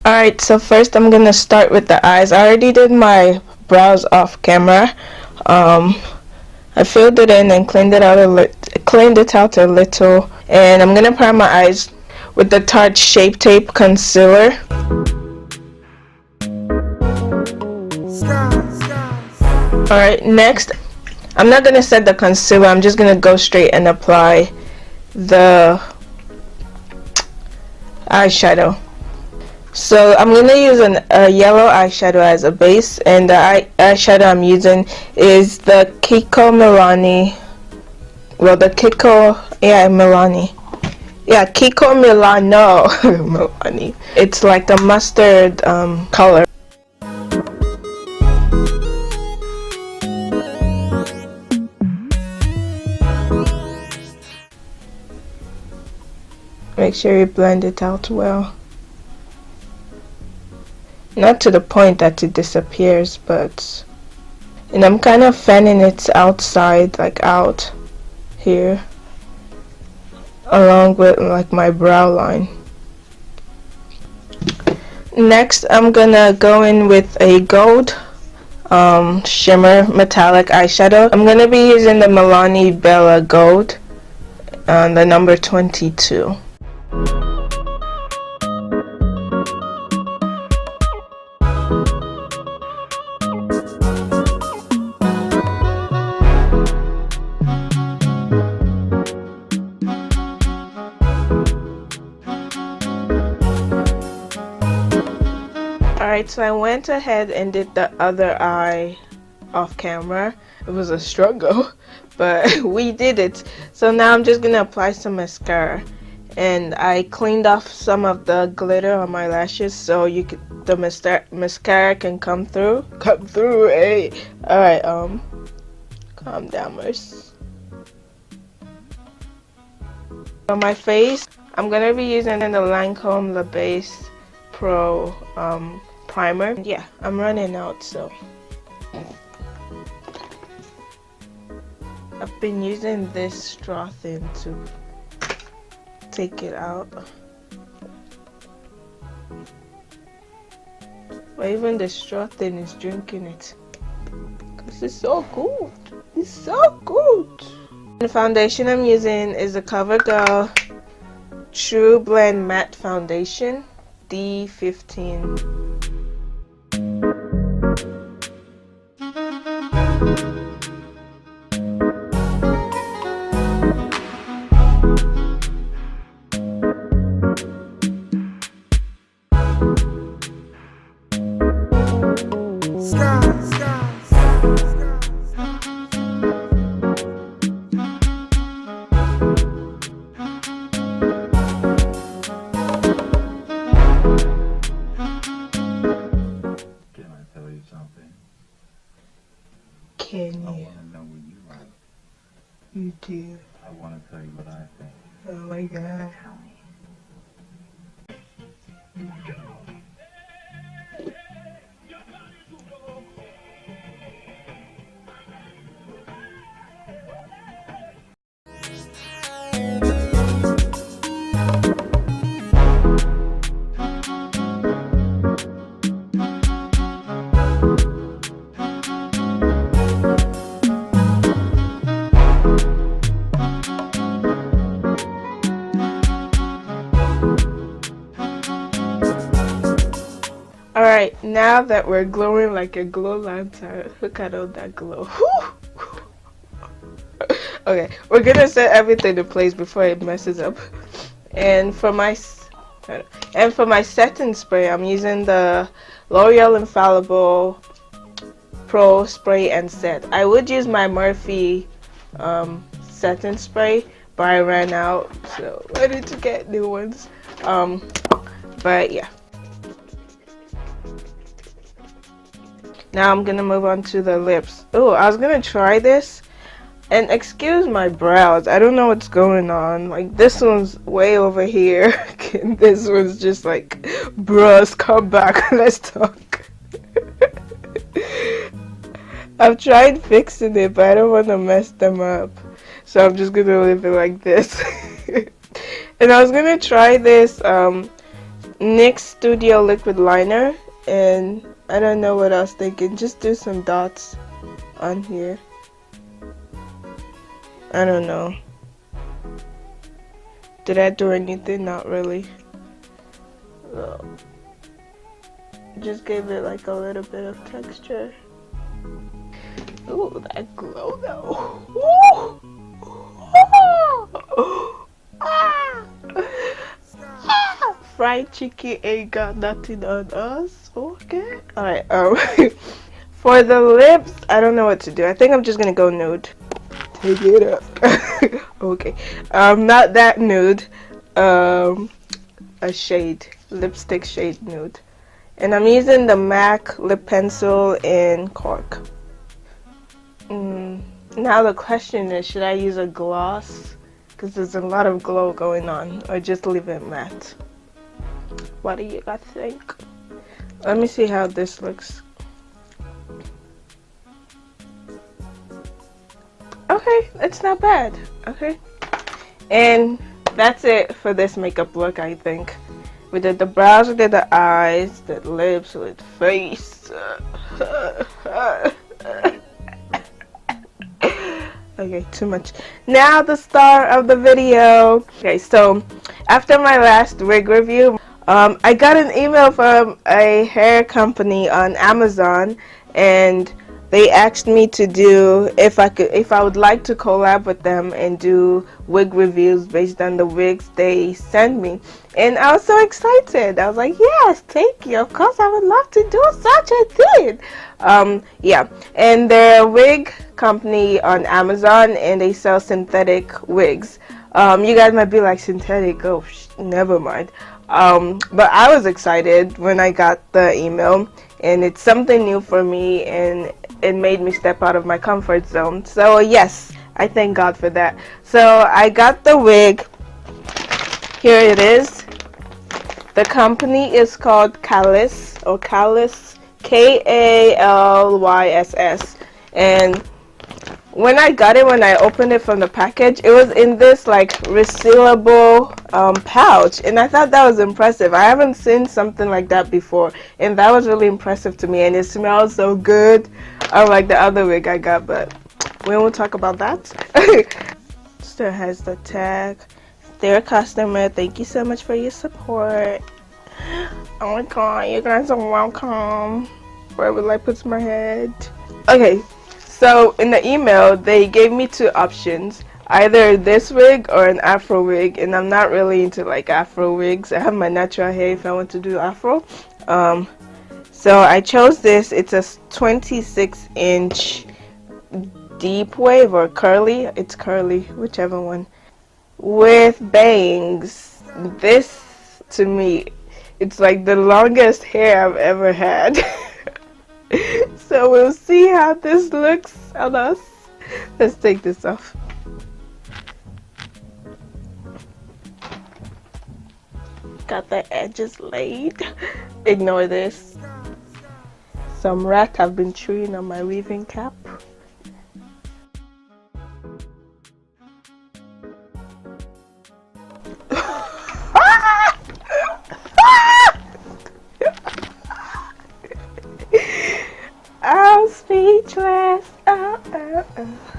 Alright, so first I'm gonna start with the eyes. I already did my brows off camera. I filled it in and cleaned it out a little, and I'm gonna prime my eyes with the Tarte Shape Tape Concealer. Alright, next, I'm not gonna set the concealer, I'm just gonna go straight and apply the eyeshadow. So I'm going to use a yellow eyeshadow as a base, and the eyeshadow I'm using is the Kiko Milani. Well, the Kiko, Milani. Yeah, Kiko Milano. Milani. It's like the mustard color. Make sure you blend it out well. Not to the point that it disappears, but, and I'm kind of fanning it outside, like out here, along with like my brow line. Next, I'm gonna go in with a gold shimmer metallic eyeshadow. I'm gonna be using the Milani Bella Gold, the number 22. Alright, so I went ahead and did the other eye off camera. It was a struggle, but we did it. So now I'm just gonna apply some mascara, and I cleaned off some of the glitter on my lashes so the mascara can come through. Hey. Alright, calm down, Mercy. On my face, I'm gonna be using the Lancome La Base Pro primer. Yeah, I'm running out, so I've been using this straw thing to take it out. But even the straw thing is drinking it, because it's so good. It's so good. The foundation I'm using is the Covergirl TruBlend Matte Foundation D15. Can you? I want to know what you like. You do. I want to tell you what I think. Oh my god. Alright, now that we're glowing like a glow lantern, look at all that glow. Okay, we're gonna set everything in place before it messes up. And for my setting spray, I'm using the L'Oreal Infallible Pro Spray and Set. I would use my Murphy setting spray, but I ran out, so I need to get new ones. But yeah. Now I'm gonna move on to the lips. Oh, I was gonna try this, and excuse my brows, I don't know what's going on. Like, this one's way over here and this one's just like, bros, come back, let's talk. I've tried fixing it, but I don't want to mess them up, so I'm just gonna leave it like this. And I was gonna try this NYX Studio liquid liner, and I don't know what I was thinking, just do some dots on here. I don't know. Did I do anything? Not really. Just gave it like a little bit of texture. Ooh, that glow though. Ooh. Ah. Ah. Fried chicken ain't got nothing on us. Okay. Alright, for the lips, I don't know what to do. I think I'm just gonna go nude. Take it up. Okay. Not that nude. A shade. Lipstick shade nude. And I'm using the MAC lip pencil in cork. Now the question is, should I use a gloss? Because there's a lot of glow going on. Or just leave it matte? What do you guys think? Let me see how this looks. Okay, it's not bad. Okay. And that's it for this makeup look, I think. We did the brows, we did the eyes, the lips, with face. Okay, too much. Now the star of the video. Okay, so after my last wig review, I got an email from a hair company on Amazon, and they asked me to do if I would like to collab with them and do wig reviews based on the wigs they send me. And I was so excited. I was like, yes, thank you. Of course, I would love to do such a thing. Yeah, and they're a wig company on Amazon, and they sell synthetic wigs. You guys might be like, synthetic? Oh, never mind. But I was excited when I got the email, and it's something new for me, and it made me step out of my comfort zone. So yes, I thank God for that. So I got the wig. Here it is. The company is called Kalyss, or Kalyss, K-A-L-Y-S-S. And when I got it, when I opened it from the package, it was in this like resealable pouch, and I thought that was impressive. I haven't seen something like that before, and that was really impressive to me, and it smells so good, unlike the other wig I got, but we won't talk about that. Still has the tag. They're a customer. Thank you so much for your support. Oh my god, you guys are welcome. Where would I put my head? Okay. So in the email, they gave me two options, either this wig or an afro wig, and I'm not really into like afro wigs. I have my natural hair if I want to do afro. So I chose this. It's a 26-inch deep wave, or curly. It's curly, whichever one, with bangs. This, to me, it's like the longest hair I've ever had. So we'll see how this looks on us. Let's take this off. Got the edges laid. Ignore this. Some rat have been chewing on my weaving cap. I'm speechless.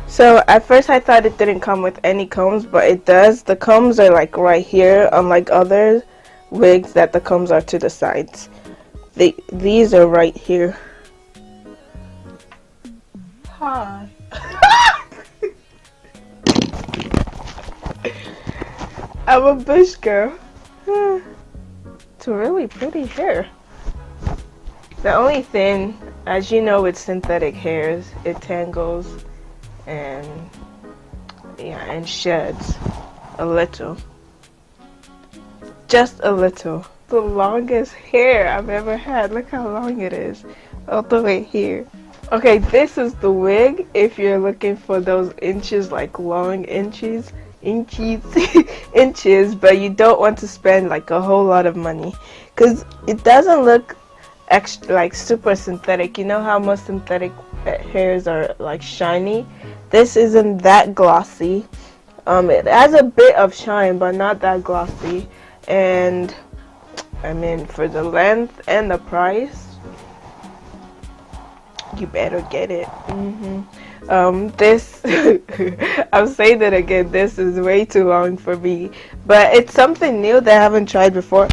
So at first I thought it didn't come with any combs, but it does. The combs are like right here, unlike other wigs that the combs are to the sides. These are right here. Hi. I'm a bush girl. It's a really pretty hair. The only thing, as you know, with synthetic hairs, it tangles and sheds a little. Just a little. The longest hair I've ever had. Look how long it is. All the way here. Okay, this is the wig if you're looking for those inches, like long inches, but you don't want to spend like a whole lot of money, because it doesn't look extra like super synthetic. You know how most synthetic hairs are like shiny? This isn't that glossy. It has a bit of shine, but not that glossy, and I mean, for the length and the price, you better get it. This I'm saying it again, this is way too long for me, but it's something new that I haven't tried before.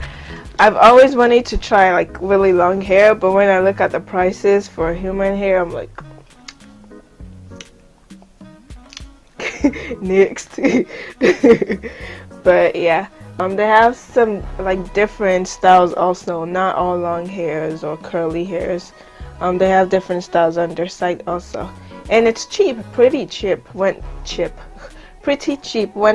I've always wanted to try like really long hair, but when I look at the prices for human hair, I'm like, next. But yeah, they have some like different styles also, not all long hairs or curly hairs. They have different styles on their site also, and it's cheap, pretty cheap when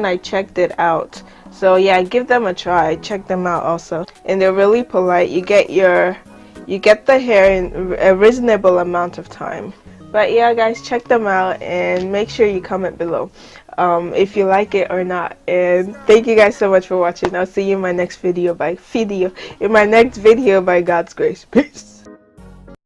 I checked it out. So yeah, give them a try, check them out also, and they're really polite. You get the hair in a reasonable amount of time. But yeah guys, check them out and make sure you comment below if you like it or not. And thank you guys so much for watching. I'll see you in my next video by God's grace. Peace.